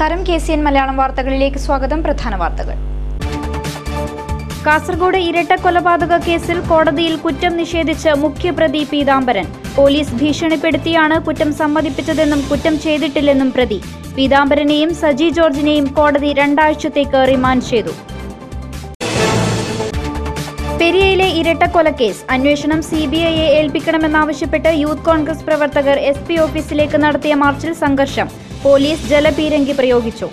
നമസ്കാരം, KCN മലയാളം വാർത്തകളിലേക്ക് സ്വാഗതം. പ്രധാന വാർത്തകൾ. കാസർഗോഡ് ഇരട്ട കൊലപാതക കേസിൽ കോടതിയിൽ കുറ്റം നിഷേധിച്ച് മുഖ്യപ്രതി പീതാംബരൻ. പോലീസ് ഭീഷണിപ്പെടുത്തിയാണ് കുറ്റം സമ്മതിപ്പിച്ചതെന്നും കുറ്റം ചെയ്തിട്ടില്ലെന്നും പ്രതി. പീതാംബരനെയും സജി ജോർജിനെയും കോടതി 2 ആഴ്ചത്തേക്ക് റിമാൻഡ് ചെയ്തു. പെരിയയിലെ ഇരട്ടക്കൊലക്കേസ് അന്വേഷണം CBIയെ ഏൽപ്പിക്കണമെന്നാവശ്യപ്പെട്ട് യൂത്ത് കോൺഗ്രസ് പ്രവർത്തകർ SP ഓഫീസിലേക്ക് നടത്തിയ മാർച്ചിൽ സംഘർഷം. പോലീസ് ജലപീരങ്കി പ്രയോഗിച്ചു.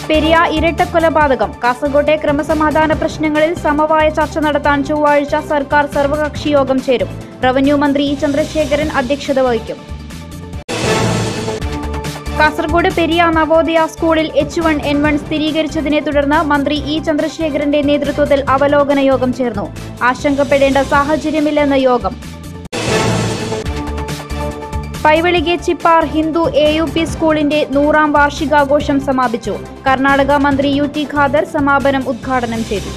പെരിയ ഇരട്ടക്കൊലപാതകം. കാസർകോട്ടെ ക്രമസമാധാന പ്രശ്നങ്ങളിൽ സമവായ ചർച്ച നടത്താൻ ചൊവ്വാഴ്ച സർക്കാർ സർവകക്ഷി യോഗം ചേരും. റവന്യൂ മന്ത്രി E. ചന്ദ്രശേഖരൻ അധ്യക്ഷത വഹിക്കും. കാസർഗോഡ് പെരിയ നവോദയ സ്കൂളിൽ H1N1 സ്ഥിരീകരിച്ചതിനെ തുടർന്ന് മന്ത്രി E. ചന്ദ്രശേഖരന്റെ നേതൃത്വത്തിൽ അവലോകന യോഗം ചേർന്നു. ആശങ്കപ്പെടേണ്ട സാഹചര്യമില്ലെന്ന് യോഗം. പൈവളികെ ചിപ്പാർ ഹിന്ദു AUP സ്കൂളിന്റെ 100ാം വാർഷികാഘോഷം സമാപിച്ചു. കർണാടക മന്ത്രി UT ഖാദർ സമാപനം ഉദ്ഘാടനം ചെയ്തു.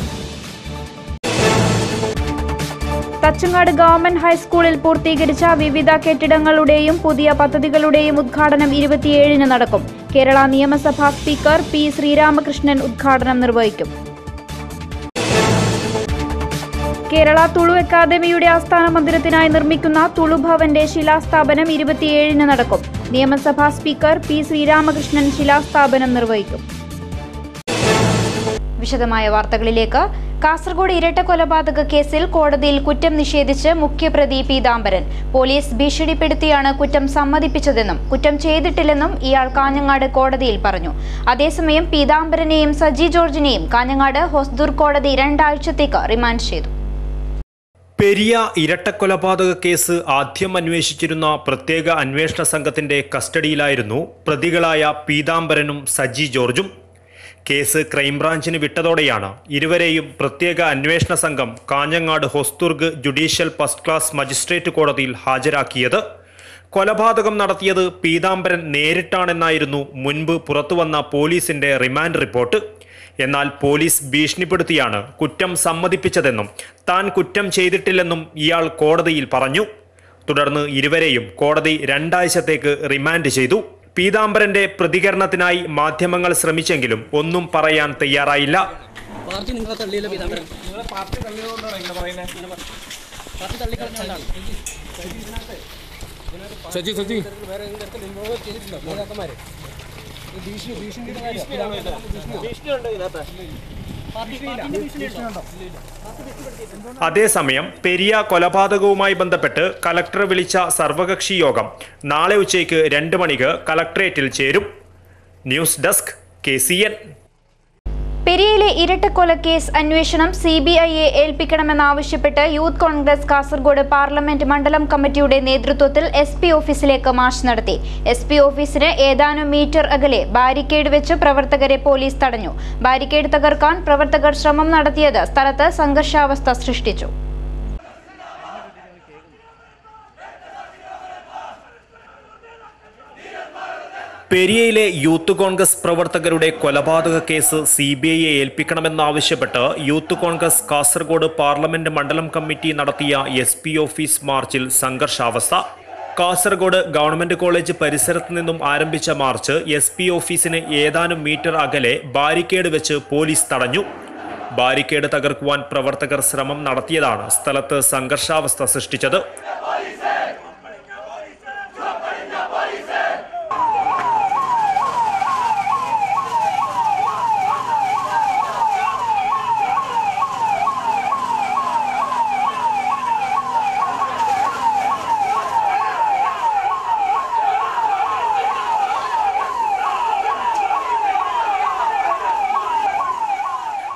തച്ചങ്ങാട് ഗവൺമെന്റ് ഹൈസ്കൂളിൽ പൂർത്തീകരിച്ച വിവിധ കെട്ടിടങ്ങളുടെയും പുതിയ പദ്ധതികളുടെയും ഉദ്ഘാടനം 27-ന് നടക്കും. കേരള നിയമസഭാ സ്പീക്കർ P. ശ്രീരാമകൃഷ്ണൻ ഉദ്ഘാടനം നിർവഹിക്കും. കേരള തുളു അക്കാദമിയുടെ ആസ്ഥാന മന്ദിരത്തിനായി നിർമ്മിക്കുന്ന തുളു ഭവന്റെ ശിലാസ്ഥാപനം 27-ന് നടക്കും. നിയമസഭാ സ്പീക്കർ P. ശ്രീരാമകൃഷ്ണൻ ശിലാസ്ഥാപനം നിർവഹിക്കും. വിശദമായ വാർത്തകളിലേക്ക്. കാസർഗോഡ് ഇരട്ട കൊലപാതക കേസിൽ കോടതിയിൽ കുറ്റം നിഷേധിച്ച് മുഖ്യപ്രതി പീതാംബരൻ. പോലീസ് ഭീഷണിപ്പെടുത്തിയാണ് കുറ്റം സമ്മതിപ്പിച്ചതെന്നും കുറ്റം ചെയ്തിട്ടില്ലെന്നും ഇയാൾ കാഞ്ഞങ്ങാട് കോടതിയിൽ പറഞ്ഞു. അതേസമയം പീതാംബരനെയും സജി ജോർജിനെയും കാഞ്ഞങ്ങാട് ഹൊസ്ദുർ കോടതി 2 ആഴ്ചത്തേക്ക് റിമാൻഡ് ചെയ്തു. പെരിയ ഇരട്ടക്കൊലപാതക കേസ് ആദ്യം അന്വേഷിച്ചിരുന്ന പ്രത്യേക അന്വേഷണ സംഘത്തിന്റെ കസ്റ്റഡിയിലായിരുന്നു പ്രതികളായ പീതാംബരനും സജി ജോർജും. കേസ് ക്രൈംബ്രാഞ്ചിന് വിട്ടതോടെയാണ് ഇരുവരെയും പ്രത്യേക അന്വേഷണ സംഘം Kanhangad Hosdurg judicial first class magistrate കോടതിയിൽ ഹാജരാക്കിയത്. കൊലപാതകം നടത്തിയത് പീതാംബരൻ നേരിട്ടാണെന്നായിരുന്നു മുൻപ് പുറത്തുവന്ന പോലീസിന്റെ റിമാൻഡ് റിപ്പോർട്ട്. എന്നാൽ പോലീസ് ഭീഷണിപ്പെടുത്തിയാണ് കുറ്റം സമ്മതിപ്പിച്ചതെന്നും താൻ കുറ്റം ചെയ്തിട്ടില്ലെന്നും ഇയാൾ കോടതിയിൽ പറഞ്ഞു. തുടർന്ന് ഇരുവരെയും കോടതി 2 ആഴ്ചത്തേക്ക് റിമാൻഡ് ചെയ്തു. പീതാംബരന്റെ പ്രതികരണത്തിനായി മാധ്യമങ്ങൾ ശ്രമിച്ചെങ്കിലും ഒന്നും പറയാൻ തയ്യാറായില്ല. അതേസമയം പെരിയ കൊലപാതകവുമായി ബന്ധപ്പെട്ട് കലക്ടർ വിളിച്ച സർവകക്ഷി യോഗം നാളെ ഉച്ചയ്ക്ക് 2 മണിക്ക് കലക്ടറേറ്റിൽ ചേരും. News desk KCN. പെരിയയിലെ ഇരട്ടക്കൊലക്കേസ് അന്വേഷണം CBIയെ ഏൽപ്പിക്കണമെന്നാവശ്യപ്പെട്ട് യൂത്ത് കോൺഗ്രസ് കാസർഗോഡ് പാർലമെന്റ് മണ്ഡലം കമ്മിറ്റിയുടെ നേതൃത്വത്തിൽ SP ഓഫീസിലേക്ക് മാർച്ച് നടത്തി. SP ഓഫീസിന് ഏതാനും മീറ്റർ അകലെ ബാരിക്കേഡ് വെച്ച് പ്രവർത്തകരെ പോലീസ് തടഞ്ഞു. ബാരിക്കേഡ് തകർക്കാൻ പ്രവർത്തകർ ശ്രമം നടത്തിയത് സ്ഥലത്ത് സംഘർഷാവസ്ഥ സൃഷ്ടിച്ചു. പെരിയയിലെ യൂത്ത് കോൺഗ്രസ് പ്രവർത്തകരുടെ കൊലപാതക കേസ് CBIയെ ഏൽപ്പിക്കണമെന്നാവശ്യപ്പെട്ട് യൂത്ത് കോൺഗ്രസ് കാസർഗോഡ് പാർലമെന്റ് മണ്ഡലം കമ്മിറ്റി നടത്തിയ SP ഓഫീസ് മാർച്ചിൽ സംഘർഷാവസ്ഥ. കാസർഗോഡ് ഗവൺമെന്റ് കോളേജ് പരിസരത്ത് നിന്നും ആരംഭിച്ച മാർച്ച് SP ഓഫീസിന് ഏതാനും മീറ്റർ അകലെ ബാരിക്കേഡ് വെച്ച് പോലീസ് തടഞ്ഞു. ബാരിക്കേഡ് തകർക്കുവാൻ പ്രവർത്തകർ ശ്രമം നടത്തിയതാണ് സ്ഥലത്ത് സംഘർഷാവസ്ഥ സൃഷ്ടിച്ചത്.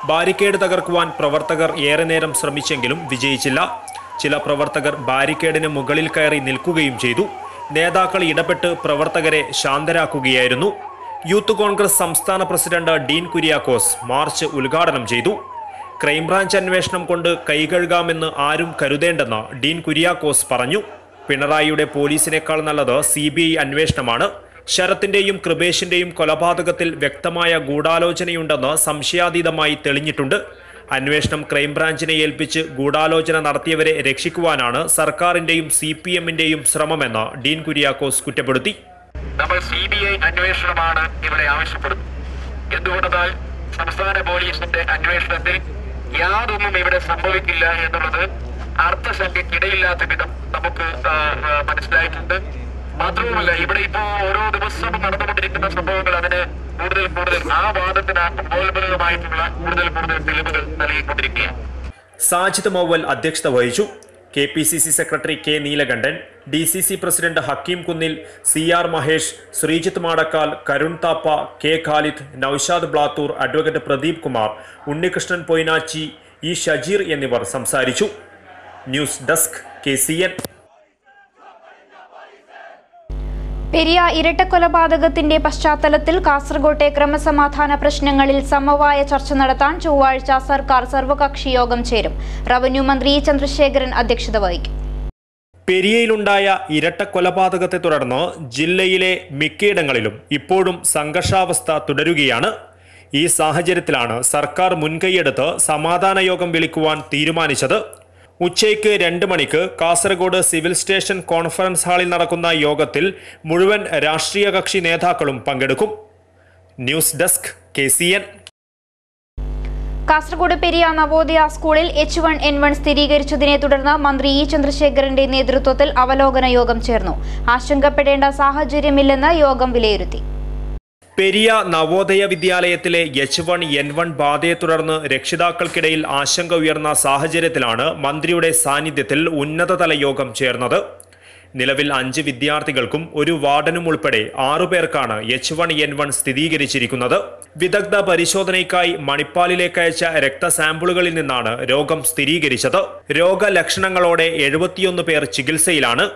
ബാരിക്കേഡ് തകർക്കുവാൻ പ്രവർത്തകർ ഏറെ നേരം ശ്രമിച്ചെങ്കിലും വിജയിച്ചില്ല. ചില പ്രവർത്തകർ ബാരിക്കേഡിന് മുകളിൽ കയറി നിൽക്കുകയും ചെയ്തു. നേതാക്കൾ ഇടപെട്ട് പ്രവർത്തകരെ ശാന്തരാക്കുകയായിരുന്നു. യൂത്ത് കോൺഗ്രസ് സംസ്ഥാന പ്രസിഡന്റ് ഡീൻ കുര്യാക്കോസ് മാർച്ച് ഉദ്ഘാടനം ചെയ്തു. ക്രൈംബ്രാഞ്ച് അന്വേഷണം കൊണ്ട് കൈകഴുകാമെന്ന് ആരും കരുതേണ്ടെന്ന് ഡീൻ കുര്യാക്കോസ് പറഞ്ഞു. പിണറായിയുടെ പോലീസിനേക്കാൾ നല്ലത് CBI അന്വേഷണമാണ്. ശരത്തിന്റെയും കൃപേഷിന്റെയും കൊലപാതകത്തിൽ വ്യക്തമായ ഗൂഢാലോചനയുണ്ടെന്ന് സംശയാതീതമായി തെളിഞ്ഞിട്ടുണ്ട്. അന്വേഷണം ക്രൈംബ്രാഞ്ചിനെ ഏൽപ്പിച്ച് ഗൂഢാലോചന നടത്തിയവരെ രക്ഷിക്കുവാനാണ് സർക്കാരിന്റെയും CPMന്റെയും ശ്രമമെന്ന് ഡീൻ കുര്യാക്കോസ് കുറ്റപ്പെടുത്തി. നമ്മൾ CBI അന്വേഷണമാണ് ഇവിടെ ആവശ്യപ്പെടുന്നത്. എന്തുകൊണ്ടെന്നാൽ സംസ്ഥാന പോലീസിന്റെ അന്വേഷണത്തിൽ യാതൊന്നും ഇവിടെ സംഭവിക്കില്ല എന്നുള്ളത് അർത്ഥശങ്കയ്ക്കിടയില്ലാത്ത വിധം നമുക്ക് മനസ്സിലായിട്ടുണ്ട്. മാത്രവുമല്ല, ഇവിടെ ഇപ്പോ ഓരോ ദിവസവും നടന്നുകൊണ്ടിരിക്കുന്ന സംഭവങ്ങൾ അതിന് കൂടുതൽ ആ വാദത്തിന് ഉപോത്ബലകമായിട്ടുള്ള കൂടുതൽ തെളിവുകൾ നൽകിക്കൊണ്ടിരിക്കുകയാണ്. സാജിദ് മൗവൽ അധ്യക്ഷത വഹിച്ചു. KPCC secretary K Neelakandan, DCC president Hakeem Kunnil, CR Mahesh, Sreejith Madakkal, Karun Thappa, K Khalid, Naushad Blathur, advocate Pradeep Kumar, Unnikrishnan Poinachi, E Shajeer എന്നിവർ സംസാരിച്ചു. News desk KCN. പെരിയ ഇരട്ടക്കൊലപാതകത്തിന്റെ പശ്ചാത്തലത്തിൽ കാസർകോട്ടെ ക്രമസമാധാന പ്രശ്നങ്ങളിൽ സമവായ ചർച്ച നടത്താൻ ചൊവ്വാഴ്ച സർക്കാർ സർവകക്ഷി യോഗം ചേരും. റവന്യൂ മന്ത്രി E ചന്ദ്രശേഖരൻ അധ്യക്ഷത വഹിക്കും. പെരിയയിലുണ്ടായ ഇരട്ടക്കൊലപാതകത്തെ തുടർന്ന് ജില്ലയിലെ മിക്കയിടങ്ങളിലും ഇപ്പോഴും സംഘർഷാവസ്ഥ തുടരുകയാണ്. ഈ സാഹചര്യത്തിലാണ് സർക്കാർ മുൻകൈയെടുത്ത് സമാധാന യോഗം വിളിക്കുവാൻ തീരുമാനിച്ചത്. ഉച്ചയ്ക്ക് 2 മണിക്ക് കാസർഗോഡ് സിവിൽ സ്റ്റേഷൻ കോൺഫറൻസ് ഹാളിൽ നടക്കുന്ന യോഗത്തിൽ മുഴുവൻ രാഷ്ട്രീയ കക്ഷി നേതാക്കളും പങ്കെടുക്കും. News desk KCN. Kasaragod Periya Navodaya സ്കൂളിൽ H1N1 സ്ഥിരീകരിച്ചതിനെ തുടർന്ന് മന്ത്രി E ചന്ദ്രശേഖരന്റെ നേതൃത്വത്തിൽ അവലോകന യോഗം ചേർന്നു. ആശങ്കപ്പെടേണ്ട സാഹചര്യമില്ലെന്ന് യോഗം വിലയിരുത്തി. പെരിയ നവോദയ വിദ്യാലയത്തിലെ H1N1 ബാധയെ തുടർന്ന് രക്ഷിതാക്കൾക്കിടയിൽ ആശങ്ക ഉയർന്ന സാഹചര്യത്തിലാണ് മന്ത്രിയുടെ സാന്നിധ്യത്തിൽ ഉന്നതതല യോഗം ചേർന്നത്. നിലവിൽ 5 വിദ്യാർത്ഥികൾക്കും ഒരു വാർഡനും ഉൾപ്പെടെ 6 പേർക്കാണ് H1N1 സ്ഥിരീകരിച്ചിരിക്കുന്നത്. വിദഗ്ധ പരിശോധനയ്ക്കായി മണിപ്പാലിലേക്ക് അയച്ച രക്തസാമ്പിളുകളിൽ നിന്നാണ് രോഗം സ്ഥിരീകരിച്ചത്. രോഗലക്ഷണങ്ങളോടെ 71 പേർ ചികിത്സയിലാണ്.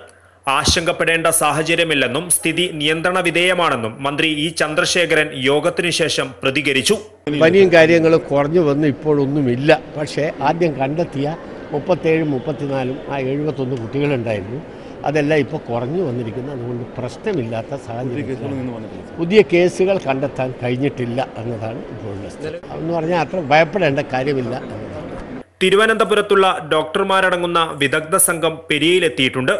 ആശങ്കപ്പെടേണ്ട സാഹചര്യമില്ലെന്നും സ്ഥിതി നിയന്ത്രണ വിധേയമാണെന്നും മന്ത്രി E ചന്ദ്രശേഖരൻ യോഗത്തിനു ശേഷം പ്രതികരിച്ചു. പനിയും കാര്യങ്ങളും കുറഞ്ഞു വന്ന് ഇപ്പോഴൊന്നുമില്ല. പക്ഷേ ആദ്യം കണ്ടെത്തിയ 37, 34 ആ 71 കുട്ടികളുണ്ടായിരുന്നു. അതെല്ലാം ഇപ്പോൾ കുറഞ്ഞു വന്നിരിക്കുന്നു. അതുകൊണ്ട് പ്രശ്നമില്ലാത്ത സാഹചര്യം. പുതിയ കേസുകൾ കണ്ടെത്താൻ കഴിഞ്ഞിട്ടില്ല എന്നതാണ് ഇപ്പോഴുള്ള സ്ഥിതി. എന്ന് പറഞ്ഞാൽ അത്ര ഭയപ്പെടേണ്ട കാര്യമില്ല. തിരുവനന്തപുരത്തുള്ള ഡോക്ടർമാരടങ്ങുന്ന വിദഗ്ധ സംഘം പെരിയയിലെത്തിയിട്ടുണ്ട്.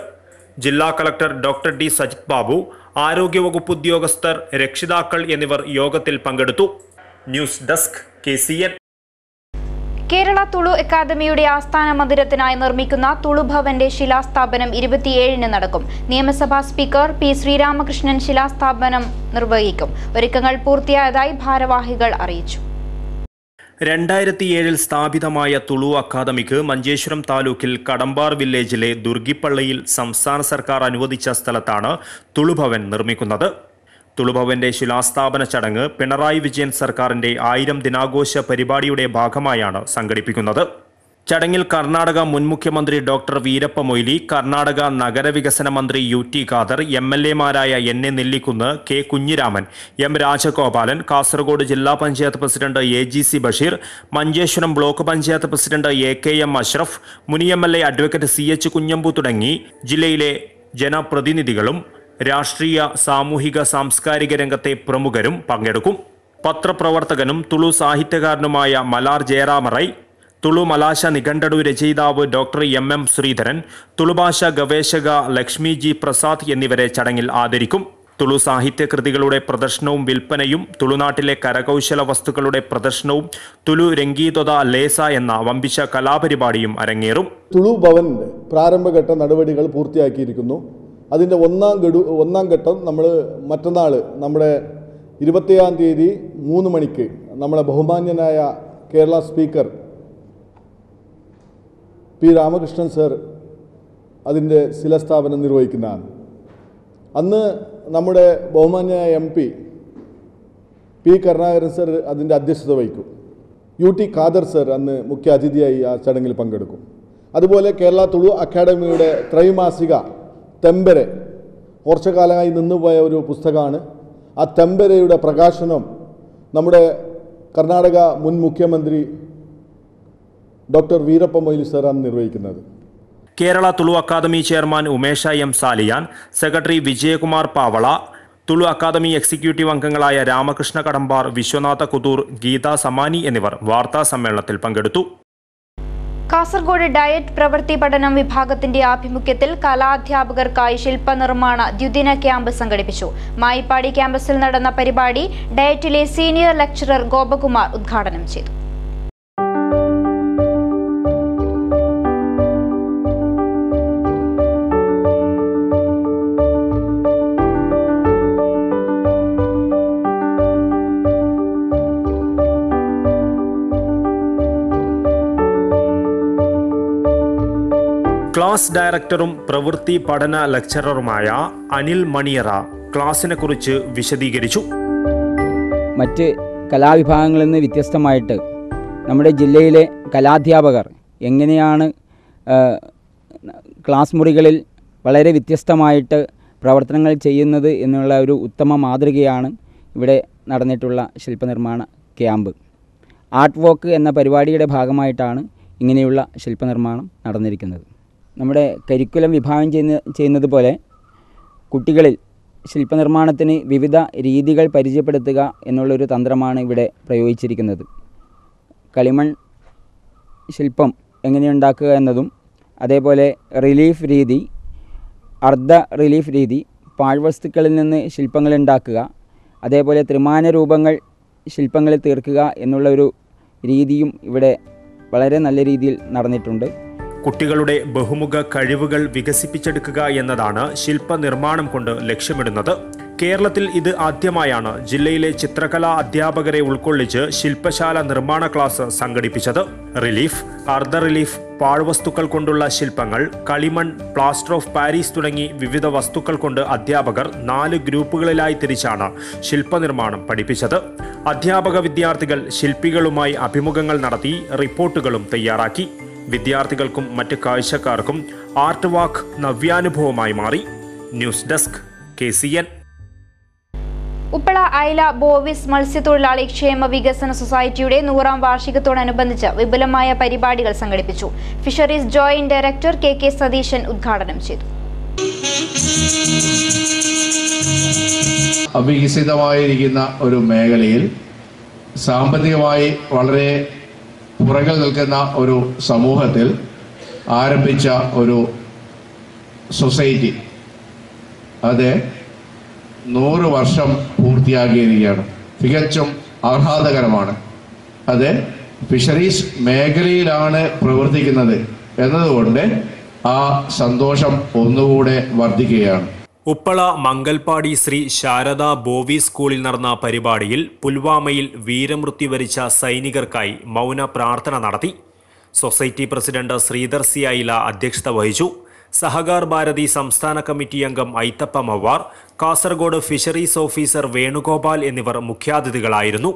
ജില്ലാ collector doctor D Sajith Babu, ആരോഗ്യവകുപ്പ് ഉദ്യോഗസ്ഥർ, രക്ഷിതാക്കൾ എന്നിവർ യോഗത്തിൽ പങ്കെടുത്തു. News desk KCN. Kerala Tulu അക്കാദമിയുടെ ആസ്ഥാന മന്ദിരത്തിനായി നിർമ്മിക്കുന്ന തുളു ഭവന്റെ ശിലാസ്ഥാപനം 27-ന് നടക്കും. നിയമസഭാ സ്പീക്കർ P ശ്രീരാമകൃഷ്ണൻ ശിലാസ്ഥാപനം നിർവഹിക്കും. ഒരുക്കങ്ങൾ പൂർത്തിയായതായി ഭാരവാഹികൾ അറിയിച്ചു. 2007 സ്ഥാപിതമായ തുളു അക്കാദമിക്ക് മഞ്ചേശ്വരം താലൂക്കിൽ കടമ്പാർ വില്ലേജിലെ ദുർഗിപ്പള്ളിയിൽ സംസ്ഥാന സർക്കാർ അനുവദിച്ച സ്ഥലത്താണ് തുളുഭവൻ നിർമ്മിക്കുന്നത്. തുളുഭവന്റെ ശിലാസ്ഥാപന ചടങ്ങ് പിണറായി വിജയൻ സർക്കാരിന്റെ 1000 ദിനാഘോഷ പരിപാടിയുടെ ഭാഗമായാണ് സംഘടിപ്പിക്കുന്നത്. ചടങ്ങിൽ കർണാടക മുൻ മുഖ്യമന്ത്രി ഡോക്ടർ വീരപ്പ മൊയ്ലി, കർണാടക നഗരവികസന മന്ത്രി UT Khader, MLA-മാരായ NA Nellikunnu, K Kunhiraman, M Rajagopalan, Kasaragod ജില്ലാ panchayat president AGC Basheer, Manjeshwaram block panchayat president AKM Ashraf, മുൻ MLA അഡ്വക്കേറ്റ് CH കുഞ്ഞമ്പു തുടങ്ങി ജില്ലയിലെ ജനപ്രതിനിധികളും രാഷ്ട്രീയ, സാമൂഹിക, സാംസ്കാരിക രംഗത്തെ പ്രമുഖരും പങ്കെടുക്കും. പത്രപ്രവർത്തകനും തുളു സാഹിത്യകാരനുമായ മലാർ ജയറാമറൈ, തുളു മലാശ നിഘണ്ടു രചയിതാവ് ഡോക്ടർ MM ശ്രീധരൻ, തുളുഭാഷ ഗവേഷക ലക്ഷ്മി G പ്രസാദ് എന്നിവരെ ചടങ്ങിൽ ആദരിക്കും. തുളു സാഹിത്യകൃതികളുടെ പ്രദർശനവും വിൽപ്പനയും, തുളുനാട്ടിലെ കരകൗശല വസ്തുക്കളുടെ പ്രദർശനവും, തുളു രംഗീതൊത ലേസ എന്ന വമ്പിച്ച കലാപരിപാടിയും അരങ്ങേറും. തുളു ഭവന്റെ പ്രാരംഭഘട്ട നടപടികൾ പൂർത്തിയാക്കിയിരിക്കുന്നു. അതിൻ്റെ ഒന്നാം ഘട്ടം നമ്മൾ മറ്റന്നാൾ നമ്മുടെ 20-ാം തീയതി 3 മണിക്ക് നമ്മളെ ബഹുമാന്യനായ Kerala speaker P Ramakrishnan sir അതിൻ്റെ ശിലാസ്ഥാപനം നിർവഹിക്കുന്നതാണ്. അന്ന് നമ്മുടെ ബഹുമാന്യനായ MP P കരുണാകരൻ സർ അതിൻ്റെ അധ്യക്ഷത വഹിക്കും. UT ഖാദർ സർ അന്ന് മുഖ്യ അതിഥിയായി ആ ചടങ്ങിൽ പങ്കെടുക്കും. അതുപോലെ കേരള തുളു അക്കാദമിയുടെ ത്രൈമാസിക തെമ്പരെ കുറച്ചു കാലമായി നിന്നുപോയ ഒരു പുസ്തകമാണ്. ആ തെമ്പരയുടെ പ്രകാശനം നമ്മുടെ കർണാടക മുൻ മുഖ്യമന്ത്രി ഡോക്ടർ വീരപ്പ മൊയ്ലി സാറാണ് നിർവഹിക്കുന്നത്. Kerala Tulu academy chairman Umesha M Saliyan, secretary Vijayakumar Pavala, Tulu academy executive അംഗങ്ങളായ രാമകൃഷ്ണ കടമ്പാർ, വിശ്വനാഥ കുതൂർ, ഗീത സമാനി എന്നിവർ വാർത്താ സമ്മേളനത്തിൽ പങ്കെടുത്തു. കാസർഗോഡ് ഡയറ്റ് പ്രവൃത്തി പഠനം വിഭാഗത്തിന്റെ ആഭിമുഖ്യത്തിൽ കലാധ്യാപകർക്കായി ശില്പനിർമ്മാണ ദ്വിദിന ക്യാമ്പ് സംഘടിപ്പിച്ചു. മായിപ്പാടി ക്യാമ്പസിൽ നടന്ന പരിപാടി ഡയറ്റിലെ സീനിയർ ലെക്ചറർ ഗോപകുമാർ ഉദ്ഘാടനം ചെയ്തു. ക്ലാസ് ഡയറക്ടറും പ്രവൃത്തി പഠന ലെക്ചററുമായ അനിൽ മണിയറ ക്ലാസിനെ കുറിച്ച് വിശദീകരിച്ചു. മറ്റ് കലാവിഭാഗങ്ങളിൽ നിന്ന് വ്യത്യസ്തമായിട്ട് നമ്മുടെ ജില്ലയിലെ കലാധ്യാപകർ എങ്ങനെയാണ് ക്ലാസ് മുറികളിൽ വളരെ വ്യത്യസ്തമായിട്ട് പ്രവർത്തനങ്ങൾ ചെയ്യുന്നത് എന്നുള്ള ഒരു ഉത്തമ മാതൃകയാണ് ഇവിടെ നടന്നിട്ടുള്ള ശില്പനിർമ്മാണ ക്യാമ്പ്. ആർട്ട് വോക്ക് എന്ന പരിപാടിയുടെ ഭാഗമായിട്ടാണ് ഇങ്ങനെയുള്ള ശില്പനിർമ്മാണം നടന്നിരിക്കുന്നത്. നമ്മുടെ കരിക്കുലം വിഭാവനം ചെയ്യുന്നത് പോലെ കുട്ടികളിൽ ശില്പനിർമ്മാണത്തിന് വിവിധ രീതികൾ പരിചയപ്പെടുത്തുക എന്നുള്ളൊരു തന്ത്രമാണ് ഇവിടെ പ്രയോഗിച്ചിരിക്കുന്നത്. കളിമൺ ശില്പം എങ്ങനെയുണ്ടാക്കുക എന്നതും, അതേപോലെ റിലീഫ് രീതി, അർദ്ധ റിലീഫ് രീതി, പാഴ്വസ്തുക്കളിൽ നിന്ന് ശില്പങ്ങൾ ഉണ്ടാക്കുക, അതേപോലെ ത്രിമാന രൂപങ്ങൾ ശില്പങ്ങളിൽ തീർക്കുക എന്നുള്ള ഒരു രീതിയും ഇവിടെ വളരെ നല്ല രീതിയിൽ നടന്നിട്ടുണ്ട്. കുട്ടികളുടെ ബഹുമുഖ കഴിവുകൾ വികസിപ്പിച്ചെടുക്കുക എന്നതാണ് ശില്പനിർമ്മാണം കൊണ്ട് ലക്ഷ്യമിടുന്നത്. കേരളത്തിൽ ഇത് ആദ്യമായാണ് ജില്ലയിലെ ചിത്രകലാ അധ്യാപകരെ ഉൾക്കൊള്ളിച്ച് ശില്പശാല നിർമ്മാണ ക്ലാസ് സംഘടിപ്പിച്ചത്. റിലീഫ്, അർദ്ധ റിലീഫ്, പാഴ്വസ്തുക്കൾ കൊണ്ടുള്ള ശില്പങ്ങൾ, കളിമൺ, പ്ലാസ്റ്റർ ഓഫ് പാരീസ് തുടങ്ങി വിവിധ വസ്തുക്കൾ കൊണ്ട് അധ്യാപകർ 4 ഗ്രൂപ്പുകളിലായി തിരിച്ചാണ് ശില്പനിർമ്മാണം പഠിപ്പിച്ചത്. അധ്യാപക വിദ്യാർത്ഥികൾ ശില്പികളുമായി അഭിമുഖങ്ങൾ നടത്തി റിപ്പോർട്ടുകളും തയ്യാറാക്കി. വിദ്യാർത്ഥികൾക്കും മറ്റ് കാഴ്ചക്കാർക്കും ആർട്ട് വാക്ക് നവ്യാനുഭവമായി മാറി. News desk KCN. ഉപ്പള ഐല ബോവിസ് മത്സ്യത്തൊഴിലാളി ക്ഷേമ വികസന സൊസൈറ്റിയുടെ 100ാം വാർഷികത്തോടനുബന്ധിച്ച് വിപുലമായ പരിപാടികൾ സംഘടിപ്പിച്ചു. Fisheries joint director KK Satheesan ഉദ്ഘാടനം ചെയ്തു. അവികസിതമായിരിക്കുന്ന ഒരു മേഖലയിൽ സാമ്പത്തികമായി വളരെ പുറകിൽ നിൽക്കുന്ന ഒരു സമൂഹത്തിൽ ആരംഭിച്ച ഒരു സൊസൈറ്റി അത് 100 വർഷം പൂർത്തിയാക്കിയിരിക്കുകയാണ്. തികച്ചും ആഹ്ലാദകരമാണ്. അത് ഫിഷറീസ് മേഖലയിലാണ് പ്രവർത്തിക്കുന്നത് എന്നതുകൊണ്ട് ആ സന്തോഷം ഒന്നുകൂടെ വർദ്ധിക്കുകയാണ്. ഉപ്പള മംഗൽപാടി ശ്രീ ശാരദ ബോവി സ്കൂളിൽ നടന്ന പരിപാടിയിൽ പുൽവാമയിൽ വീരമൃത്യു വരിച്ച സൈനികർക്കായി മൗന പ്രാർത്ഥന നടത്തി. സൊസൈറ്റി പ്രസിഡന്റ് ശ്രീധർ സി ഐല അധ്യക്ഷത വഹിച്ചു. സഹകാർ ഭാരതി സംസ്ഥാന കമ്മിറ്റി അംഗം ഐത്തപ്പ മവാർ, കാസർഗോഡ് ഫിഷറീസ് ഓഫീസർ വേണുഗോപാൽ എന്നിവർ മുഖ്യാതിഥികളായിരുന്നു.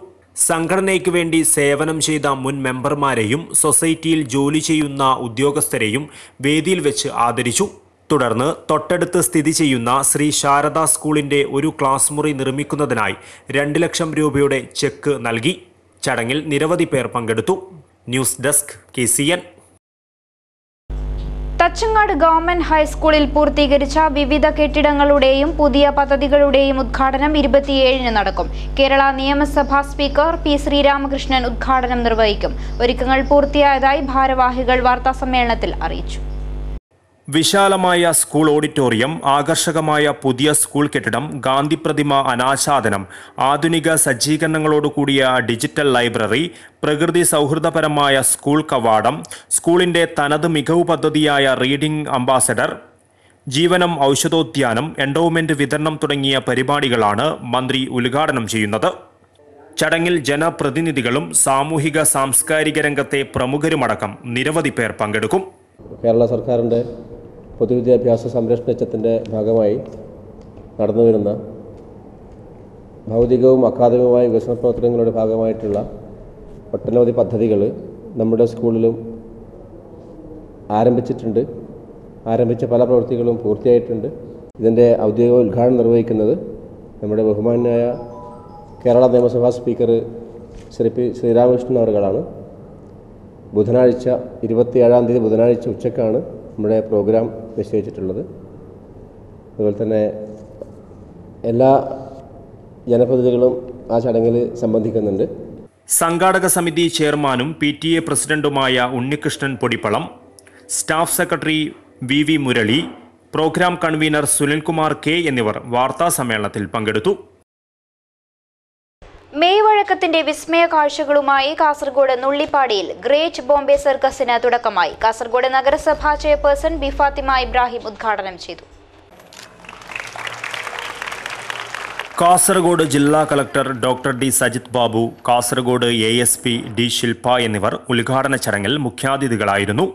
സംഘടനയ്ക്ക് വേണ്ടി സേവനം ചെയ്ത മുൻ മെമ്പർമാരെയും സൊസൈറ്റിയിൽ ജോലി ചെയ്യുന്ന ഉദ്യോഗസ്ഥരെയും വേദിയിൽ വെച്ച് ആദരിച്ചു. തുടർന്ന് തൊട്ടടുത്ത് സ്ഥിതി ചെയ്യുന്ന ശ്രീ ശാരദ സ്കൂളിന്റെ ഒരു ക്ലാസ് മുറി നിർമ്മിക്കുന്നതിനായി 2 ലക്ഷം രൂപയുടെ ചെക്ക് നൽകി. ചടങ്ങിൽ നിരവധി പേർ പങ്കെടുത്തു. News desk KCN. Thachangad government ഹൈസ്കൂളിൽ പൂർത്തീകരിച്ച വിവിധ കെട്ടിടങ്ങളുടെയും പുതിയ പദ്ധതികളുടെയും ഉദ്ഘാടനം 27-ന് നടക്കും. കേരള നിയമസഭാ സ്പീക്കർ P. ശ്രീരാമകൃഷ്ണൻ ഉദ്ഘാടനം നിർവഹിക്കും. ഒരുക്കങ്ങൾ പൂർത്തിയായതായി ഭാരവാഹികൾ വാർത്താസമ്മേളനത്തിൽ അറിയിച്ചു. വിശാലമായ സ്കൂൾ ഓഡിറ്റോറിയം, ആകർഷകമായ പുതിയ സ്കൂൾ കെട്ടിടം, ഗാന്ധി പ്രതിമ അനാച്ഛാദനം, ആധുനിക സജ്ജീകരണങ്ങളോടുകൂടിയ ഡിജിറ്റൽ ലൈബ്രറി, പ്രകൃതി സൗഹൃദപരമായ സ്കൂൾ കവാടം, സ്കൂളിന്റെ തനത് മികവ് പദ്ധതിയായ റീഡിംഗ് അംബാസഡർ, ജീവനം ഔഷധോദ്യാനം, എൻഡോവ്മെന്റ് വിതരണം തുടങ്ങിയ പരിപാടികളാണ് മന്ത്രി ഉദ്ഘാടനം ചെയ്യുന്നത്. ചടങ്ങിൽ ജനപ്രതിനിധികളും സാമൂഹിക സാംസ്കാരിക രംഗത്തെ പ്രമുഖരുമടക്കം നിരവധി പേർ പങ്കെടുക്കും. കേരള സർക്കാരിൻ്റെ പൊതുവിദ്യാഭ്യാസ സംരക്ഷണ യജ്ഞത്തിൻ്റെ ഭാഗമായി നടന്നുവരുന്ന ഭൗതികവും അക്കാദമികവുമായ വികസന പ്രവർത്തനങ്ങളുടെ ഭാഗമായിട്ടുള്ള ഒട്ടനവധി പദ്ധതികൾ നമ്മുടെ സ്കൂളിലും ആരംഭിച്ചിട്ടുണ്ട്. ആരംഭിച്ച പല പ്രവൃത്തികളും പൂർത്തിയായിട്ടുണ്ട്. ഇതിൻ്റെ ഔദ്യോഗിക ഉദ്ഘാടനം നിർവഹിക്കുന്നത് നമ്മുടെ ബഹുമാന്യനായ കേരള നിയമസഭാ സ്പീക്കർ ശ്രീ P. ശ്രീരാമകൃഷ്ണൻ അവറുകളാണ്. ബുധനാഴ്ച 27-ാം തീയതി ബുധനാഴ്ച ഉച്ചക്കാണ് നമ്മുടെ പ്രോഗ്രാം നിശ്ചയിച്ചിട്ടുള്ളത്. അതുപോലെ തന്നെ എല്ലാ ജനപ്രതിനിധികളും ആ ചടങ്ങിൽ സംബന്ധിക്കുന്നുണ്ട്. സംഘാടക സമിതി ചെയർമാനും PTA പ്രസിഡന്റുമായ Unnikrishnan Podippalam, staff secretary VV Murali, programme convener Sunilkumar K എന്നിവർ വാർത്താ സമ്മേളനത്തിൽ പങ്കെടുത്തു. മെയ് വഴക്കത്തിന്റെ വിസ്മയ കാഴ്ചകളുമായി കാസർഗോഡ് നുള്ളിപ്പാടിയിൽ ഗ്രേറ്റ് ബോംബെ സർക്കസിന് തുടക്കമായി. കാസർഗോഡ് നഗരസഭാ ചെയർപേഴ്സൺ ബി ഫാത്തിമ ഇബ്രാഹിം ഉദ്ഘാടനം ചെയ്തു. കാസർഗോഡ് ജില്ലാ collector doctor D Sajith Babu, Kasaragod ASP D Shilpa എന്നിവർ ഉദ്ഘാടന ചടങ്ങിൽ മുഖ്യാതിഥികളായിരുന്നു.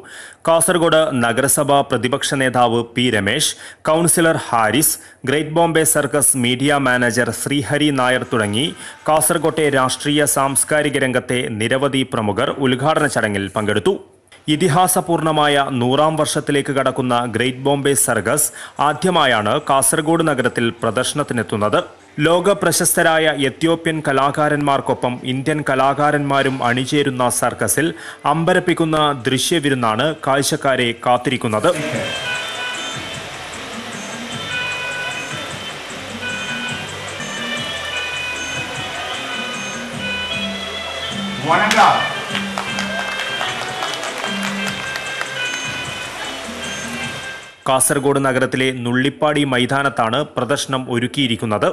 കാസർഗോഡ് നഗരസഭാ പ്രതിപക്ഷ നേതാവ് P Ramesh, councillor Haris, great Bombay circus media manager Srihari Nair തുടങ്ങി കാസർഗോട്ടെ രാഷ്ട്രീയ സാംസ്കാരിക രംഗത്തെ നിരവധി പ്രമുഖർ ഉദ്ഘാടന ചടങ്ങിൽ പങ്കെടുത്തു. ഇതിഹാസപൂർണമായ 100ാം വർഷത്തിലേക്ക് കടക്കുന്ന ഗ്രേറ്റ് ബോംബെ സർക്കസ് ആദ്യമായാണ് കാസർഗോഡ് നഗരത്തിൽ പ്രദർശനത്തിനെത്തുന്നത്. ലോക പ്രശസ്തരായ എത്യോപ്യൻ കലാകാരന്മാർക്കൊപ്പം ഇന്ത്യൻ കലാകാരന്മാരും അണിചേരുന്ന സർക്കസിൽ അമ്പരപ്പിക്കുന്ന ദൃശ്യവിരുന്നാണ് കാഴ്ചക്കാരെ കാത്തിരിക്കുന്നത്. കാസർഗോഡ് നഗരത്തിലെ നുള്ളിപ്പാടി മൈതാനത്താണ് പ്രദർശനം ഒരുക്കിയിരിക്കുന്നത്.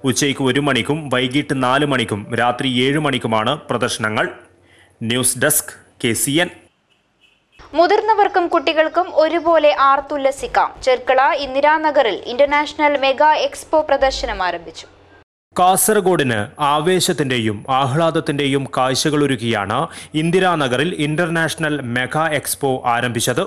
ഉച്ചയ്ക്ക് 1 മണിക്കും വൈകിട്ട് 4 മണിക്കും രാത്രി 7 മണിക്കുമാണ് പ്രദർശനങ്ങൾ. News desk KCN. മുതിർന്നവർക്കും കുട്ടികൾക്കും ഒരുപോലെ ആർത്തുല്ലസിക്കാം. ചെർക്കള ഇന്ദിരാനഗറിൽ ഇന്റർനാഷണൽ മെഗാ എക്സ്പോ പ്രദർശനം ആരംഭിച്ചു. കാസർഗോഡിന് ആവേശത്തിന്റെയും ആഹ്ലാദത്തിന്റെയും കാഴ്ചകളൊരുക്കിയാണ് ഇന്ദിരാനഗറിൽ ഇന്റർനാഷണൽ മെഗാ എക്സ്പോ ആരംഭിച്ചത്.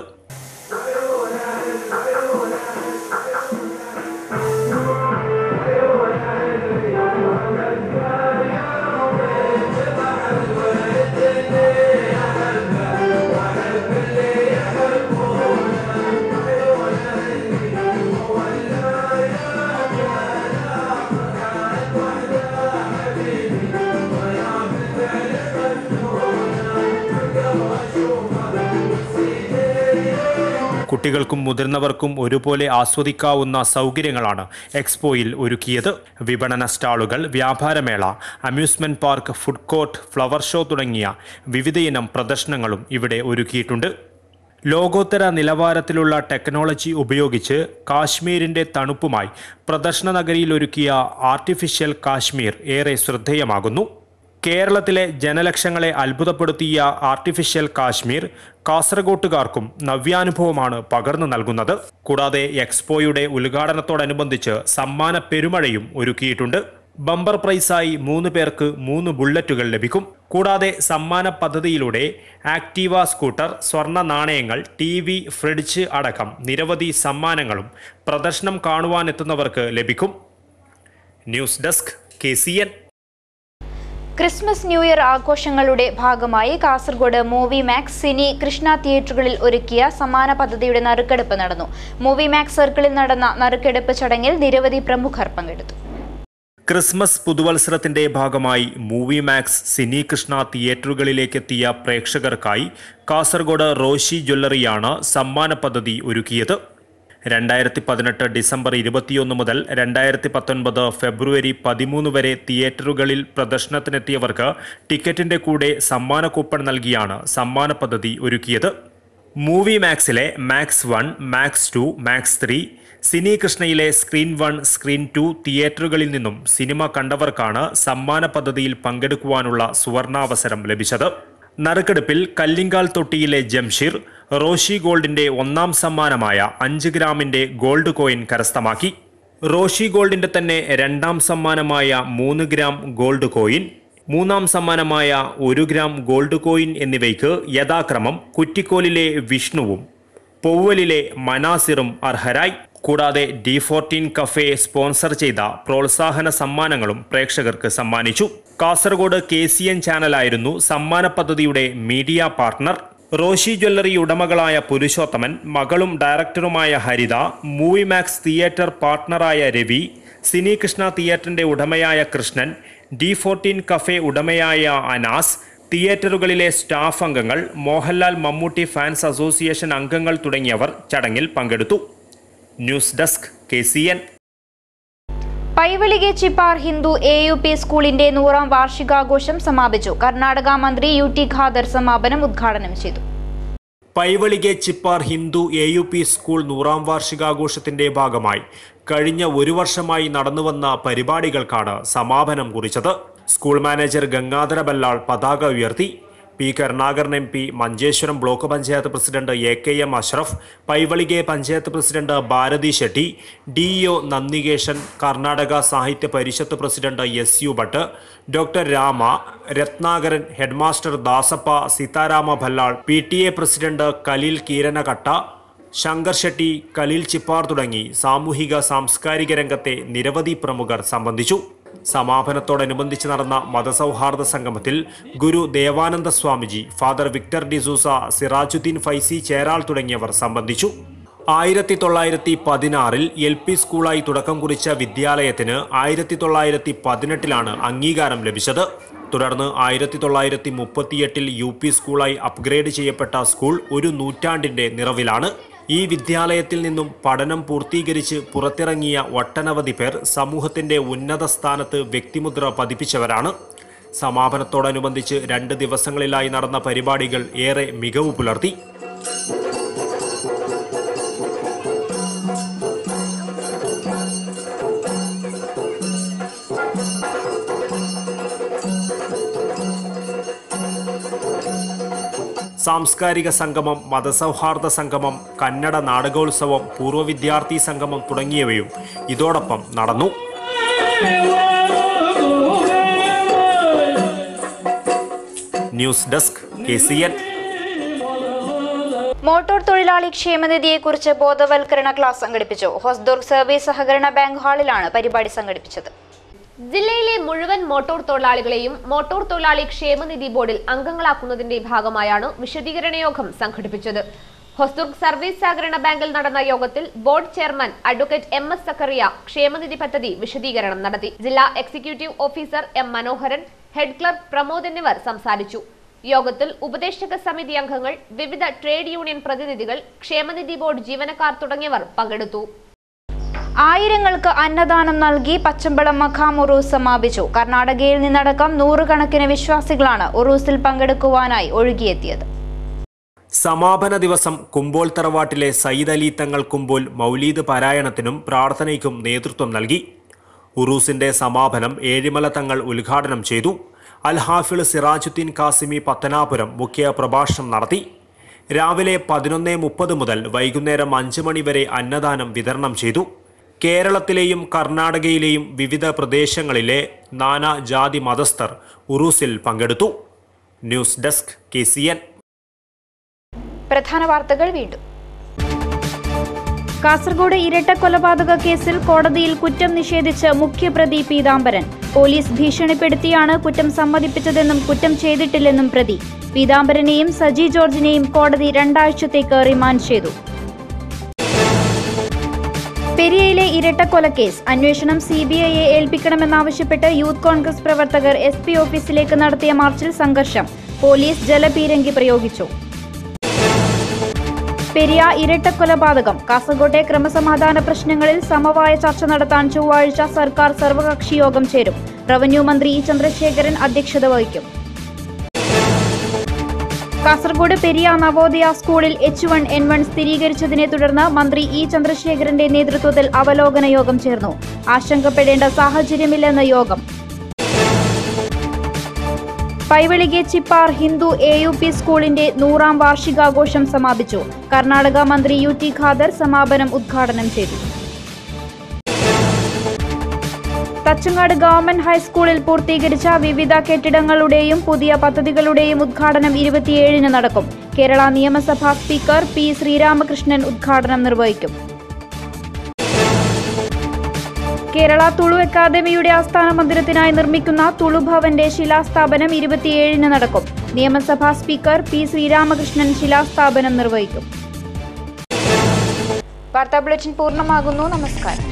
കുട്ടികൾക്കും മുതിർന്നവർക്കും ഒരുപോലെ ആസ്വദിക്കാവുന്ന സൗകര്യങ്ങളാണ് എക്സ്പോയിൽ ഒരുക്കിയത്. വിപണന സ്റ്റാളുകൾ, വ്യാപാരമേള, amusement park, food court, flower show തുടങ്ങിയ വിവിധയിനം പ്രദർശനങ്ങളും ഇവിടെ ഒരുക്കിയിട്ടുണ്ട്. ലോകോത്തര നിലവാരത്തിലുള്ള ടെക്നോളജി ഉപയോഗിച്ച് കാശ്മീരിന്റെ തണുപ്പുമായി പ്രദർശന നഗരിയിൽ ഒരുക്കിയ ആർട്ടിഫിഷ്യൽ കാശ്മീർ ഏറെ ശ്രദ്ധേയമാകുന്നു. കേരളത്തിലെ ജനലക്ഷങ്ങളെ അത്ഭുതപ്പെടുത്തിയ ആർട്ടിഫിഷ്യൽ കാശ്മീർ കാസർഗോട്ടുകാർക്കും നവ്യാനുഭവമാണ് പകർന്നു നൽകുന്നത്. കൂടാതെ എക്സ്പോയുടെ ഉദ്ഘാടനത്തോടനുബന്ധിച്ച് സമ്മാന പെരുമഴയും ഒരുക്കിയിട്ടുണ്ട്. ബമ്പർ പ്രൈസായി 3 പേർക്ക് 3 ബുള്ളറ്റുകൾ ലഭിക്കും. കൂടാതെ സമ്മാന പദ്ധതിയിലൂടെ ആക്റ്റീവ സ്കൂട്ടർ, സ്വർണ്ണ നാണയങ്ങൾ, TV, ഫ്രിഡ്ജ് അടക്കം നിരവധി സമ്മാനങ്ങളും പ്രദർശനം കാണുവാനെത്തുന്നവർക്ക് ലഭിക്കും. News desk KCN. Christmas new year ആഘോഷങ്ങളുടെ ഭാഗമായി കാസർഗോഡ് മൂവി മാക്സ് സിനി കൃഷ്ണ തിയേറ്ററുകളിൽ ഒരുക്കിയ സമാന പദ്ധതിയുടെ നറുക്കെടുപ്പ് നടന്നു. മൂവി മാക്സ് സർക്കിളിൽ നടന്ന നറുക്കെടുപ്പ് ചടങ്ങിൽ നിരവധി പ്രമുഖർ പങ്കെടുത്തു. ക്രിസ്മസ് പുതുവത്സരത്തിന്റെ ഭാഗമായി മൂവി മാക്സ് സിനി കൃഷ്ണ തിയേറ്ററുകളിലേക്കെത്തിയ പ്രേക്ഷകർക്കായി കാസർഗോഡ് റോഷി ജ്വല്ലറിയാണ് സമ്മാന പദ്ധതി ഒരുക്കിയത്. 2018 ഡിസംബർ 21 മുതൽ 2019 ഫെബ്രുവരി 13 വരെ തിയേറ്ററുകളിൽ പ്രദർശനത്തിനെത്തിയവർക്ക് ടിക്കറ്റിന്റെ കൂടെ സമ്മാന കൂപ്പൺ നൽകിയാണ് സമ്മാന പദ്ധതി ഒരുക്കിയത്. മൂവി മാക്സിലെ മാക്സ് 1, മാക്സ് 2, മാക്സ് 3, സിനി കൃഷ്ണയിലെ സ്ക്രീൻ 1, സ്ക്രീൻ 2 തിയേറ്ററുകളിൽ നിന്നും സിനിമ കണ്ടവർക്കാണ് സമ്മാന പദ്ധതിയിൽ പങ്കെടുക്കുവാനുള്ള സുവർണാവസരം ലഭിച്ചത്. നറുക്കെടുപ്പിൽ കല്ലിങ്കാൽ തൊട്ടിയിലെ ജംഷീർ റോഷി ഗോൾഡിന്റെ 1ാം സമ്മാനമായ 5 ഗ്രാമിന്റെ ഗോൾഡ് കോയിൻ കരസ്ഥമാക്കി. റോഷി ഗോൾഡിന്റെ തന്നെ 2ാം സമ്മാനമായ 3 gram gold coin, 3ാം സമ്മാനമായ 1 gram gold coin എന്നിവയ്ക്ക് യഥാക്രമം കുറ്റിക്കോലിലെ വിഷ്ണുവും പൊവ്വലിലെ മനാസിറും അർഹരായി. കൂടാതെ D14 കഫേ സ്പോൺസർ ചെയ്ത പ്രോത്സാഹന സമ്മാനങ്ങളും പ്രേക്ഷകർക്ക് സമ്മാനിച്ചു. കാസർഗോഡ് KCN ചാനലായിരുന്നു സമ്മാന പദ്ധതിയുടെ മീഡിയ പാർട്ണർ. റോഷി ജ്വല്ലറി ഉടമകളായ പുരുഷോത്തമൻ, മകളും ഡയറക്ടറുമായ ഹരിത, മൂവി മാക്സ് തിയേറ്റർ പാർട്ണറായ രവി, സിനി കൃഷ്ണ തിയേറ്ററിന്റെ ഉടമയായ കൃഷ്ണൻ, D14 കഫേ ഉടമയായ അനാസ്, തിയേറ്ററുകളിലെ സ്റ്റാഫ് അംഗങ്ങൾ, മോഹൻലാൽ മമ്മൂട്ടി ഫാൻസ് അസോസിയേഷൻ അംഗങ്ങൾ തുടങ്ങിയവർ ചടങ്ങിൽ പങ്കെടുത്തു. News desk KCN. Paivalike Chippar Hindu AUP സ്കൂളിന്റെ 100ാം വാർഷികാഘോഷം സമാപിച്ചു. കർണാടക മന്ത്രി UT ഖാദർ സമാപനം ഉദ്ഘാടനം ചെയ്തു. പൈവളികെ ചിപ്പാർ ഹിന്ദു AUP സ്കൂൾ 100ാം വാർഷികാഘോഷത്തിന്റെ ഭാഗമായി കഴിഞ്ഞ ഒരു വർഷമായി നടന്നുവന്ന പരിപാടികൾക്കാണ് സമാപനം കുറിച്ചത്. സ്കൂൾ മാനേജർ ഗംഗാധര ബല്ലാൾ പതാക ഉയർത്തി. P. Karunakaran MP, Manjeshwaram block panchayat president AKM Ashraf, Paivalike panchayat president Bharathi Shetty, DEO Nandikeshan, Karnataka Sahitya Parishad president SU Bhat, doctor Rama, Ratnakaran, headmaster Dasappa, Seetharama Ballal, PTA president Khaleel Keeranakatta, Shankar Shetty, Khaleel Chippar തുടങ്ങി സാമൂഹിക സാംസ്കാരിക രംഗത്തെ നിരവധി പ്രമുഖർ സംബന്ധിച്ചു. സമാപനത്തോടനുബന്ധിച്ച് നടന്ന മതസൗഹാർദ്ദ സംഗമത്തിൽ ഗുരു ദേവാനന്ദ സ്വാമിജി, ഫാദർ വിക്ടർ ഡിസൂസ, സിറാജുദ്ദീൻ ഫൈസി ചേരാൾ തുടങ്ങിയവർ സംബന്ധിച്ചു. 1916 LP സ്കൂളായി തുടക്കം കുറിച്ച വിദ്യാലയത്തിന് 1918 അംഗീകാരം ലഭിച്ചത്. തുടർന്ന് 1938 UP സ്കൂളായി അപ്ഗ്രേഡ് ചെയ്യപ്പെട്ട സ്കൂൾ ഒരു നൂറ്റാണ്ടിന്റെ നിറവിലാണ്. ഈ വിദ്യാലയത്തിൽ നിന്നും പഠനം പൂർത്തീകരിച്ച് പുറത്തിറങ്ങിയ ഒട്ടനവധി പേർ സമൂഹത്തിന്റെ ഉന്നത സ്ഥാനത്ത് വ്യക്തിമുദ്ര പതിപ്പിച്ചവരാണ്. സമാപനത്തോടനുബന്ധിച്ച് 2 ദിവസങ്ങളിലായി നടന്ന പരിപാടികൾ ഏറെ മികവ് പുലർത്തി. സാംസ്കാരിക സംഗമം, മതസൗഹാർദ്ദ സംഗമം, കന്നഡ നാടകോത്സവം, പൂർവ്വ വിദ്യാർത്ഥി സംഗമം തുടങ്ങിയവയും ഇതോടൊപ്പം നടന്നു. News desk KCN. മോട്ടോർ തൊഴിലാളി ക്ഷേമനിധിയെക്കുറിച്ച് ബോധവൽക്കരണ ക്ലാസ് സംഘടിപ്പിച്ചു. ഹൊസ്ദുർഗ് സർവീസ് സഹകരണ ബാങ്ക് ഹാളിലാണ് പരിപാടി സംഘടിപ്പിച്ചത്. ജില്ലയിലെ മുഴുവൻ മോട്ടോർ തൊഴിലാളികളെയും മോട്ടോർ തൊഴിലാളി ക്ഷേമനിധി ബോർഡിൽ അംഗങ്ങളാക്കുന്നതിന്റെ ഭാഗമായാണ് വിശദീകരണ യോഗം സംഘടിപ്പിച്ചത്. ഹൊസ്ദുർഗ് സർവീസ് സഹകരണ ബാങ്കിൽ നടന്ന യോഗത്തിൽ board chairman advocate MS Zakariya ക്ഷേമനിധി പദ്ധതി വിശദീകരണം നടത്തി. ജില്ലാ executive officer M. Manoharan, head clerk Pramod എന്നിവർ സംസാരിച്ചു. യോഗത്തിൽ ഉപദേശക സമിതി അംഗങ്ങൾ, വിവിധ ട്രേഡ് യൂണിയൻ പ്രതിനിധികൾ, ക്ഷേമനിധി ബോർഡ് ജീവനക്കാർ തുടങ്ങിയവർ പങ്കെടുത്തു. ആയിരങ്ങൾക്ക് അന്നദാനം നൽകി പച്ചമ്പളം മഖാം ഉറൂസ് സമാപിച്ചു. കർണാടകയിൽ നിന്നടക്കം 100 കണക്കിന് വിശ്വാസികളാണ് ഉറൂസിൽ പങ്കെടുക്കുവാനായി ഒഴുകിയെത്തിയത്. സമാപന ദിവസം കുമ്പോൽ തറവാട്ടിലെ സയ്യിദ് അലി തങ്ങൾ കുമ്പോൽ മൗലീദ് പാരായണത്തിനും പ്രാർത്ഥനയ്ക്കും നേതൃത്വം നൽകി. ഉറൂസിന്റെ സമാപനം ഏഴിമല തങ്ങൾ ഉദ്ഘാടനം ചെയ്തു. അൽ-ഹാഫിള് സിറാജുദ്ദീൻ കാസിമി പത്തനാപുരം മുഖ്യ പ്രഭാഷണം നടത്തി. രാവിലെ 11:30 മുതൽ വൈകുന്നേരം 5 മണി വരെ അന്നദാനം വിതരണം ചെയ്തു. കേരളത്തിലെയും കർണാടകയിലെയും വിവിധ പ്രദേശങ്ങളിലെ നാനാ ജാതി മതസ്ഥർ ഉറൂസിൽ പങ്കെടുത്തു. News desk KCN. പ്രധാന വാർത്തകൾ വീണ്ടും. കാസർഗോഡ് ഇരട്ട കൊലപാതക കേസിൽ കോടതിയിൽ കുറ്റം നിഷേധിച്ച് മുഖ്യപ്രതി പീതാംബരൻ. പോലീസ് ഭീഷണിപ്പെടുത്തിയാണ് കുറ്റം സമ്മതിപ്പിച്ചതെന്നും കുറ്റം ചെയ്തിട്ടില്ലെന്നും പ്രതി. പീതാംബരനെയും സജി ജോർജിനെയും കോടതി 2 ആഴ്ചത്തേക്ക് റിമാൻഡ് ചെയ്തു. പെരിയയിലെ ഇരട്ടക്കൊലക്കേസ് അന്വേഷണം CBIയെ ഏൽപ്പിക്കണമെന്നാവശ്യപ്പെട്ട് യൂത്ത് കോൺഗ്രസ് പ്രവർത്തകർ SP ഓഫീസിലേക്ക് നടത്തിയ മാർച്ചിൽ സംഘർഷം. പോലീസ് ജലപീരങ്കി പ്രയോഗിച്ചു. പെരിയ ഇരട്ടക്കൊലപാതകം. കാസർകോട്ടെ ക്രമസമാധാന പ്രശ്നങ്ങളിൽ സമവായ ചർച്ച നടത്താൻ ചൊവ്വാഴ്ച സർക്കാർ സർവകക്ഷി യോഗം ചേരും. റവന്യൂ മന്ത്രി E. ചന്ദ്രശേഖരൻ അധ്യക്ഷത വഹിക്കും. കാസർഗോഡ് പെരിയ നവോദയ സ്കൂളിൽ H1N1 സ്ഥിരീകരിച്ചതിനെ തുടർന്ന് മന്ത്രി E. ചന്ദ്രശേഖരന്റെ നേതൃത്വത്തിൽ അവലോകന യോഗം ചേർന്നു. ആശങ്കപ്പെടേണ്ട സാഹചര്യമില്ലെന്ന് യോഗം. പൈവളികെ ചിപ്പാർ ഹിന്ദു AUP സ്കൂളിന്റെ 100ാം വാർഷികാഘോഷം സമാപിച്ചു. കർണാടക മന്ത്രി UT ഖാദർ സമാപനം ഉദ്ഘാടനം ചെയ്തു. തച്ചങ്ങാട് ഗവൺമെന്റ് ഹൈസ്കൂളിൽ പൂർത്തീകരിച്ച വിവിധ കെട്ടിടങ്ങളുടെയും പുതിയ പദ്ധതികളുടെയും ഉദ്ഘാടനം 27-ന് നടക്കും. കേരള നിയമസഭാ സ്പീക്കർ P. ശ്രീരാമകൃഷ്ണൻ ഉദ്ഘാടനം നിർവഹിക്കും. കേരള തുളു അക്കാദമിയുടെ ആസ്ഥാന മന്ദിരത്തിനായി നിർമ്മിക്കുന്ന തുളു ഭവന്റെ ശിലാസ്ഥാപനം 27-ന് നടക്കും. നിയമസഭാ സ്പീക്കർ P. ശ്രീരാമകൃഷ്ണൻ ശിലാസ്ഥാപനം നിർവഹിക്കും. വാർത്താ ബുള്ളറ്റിൻ പൂർണ്ണമാകുന്നു. നമസ്കാരം.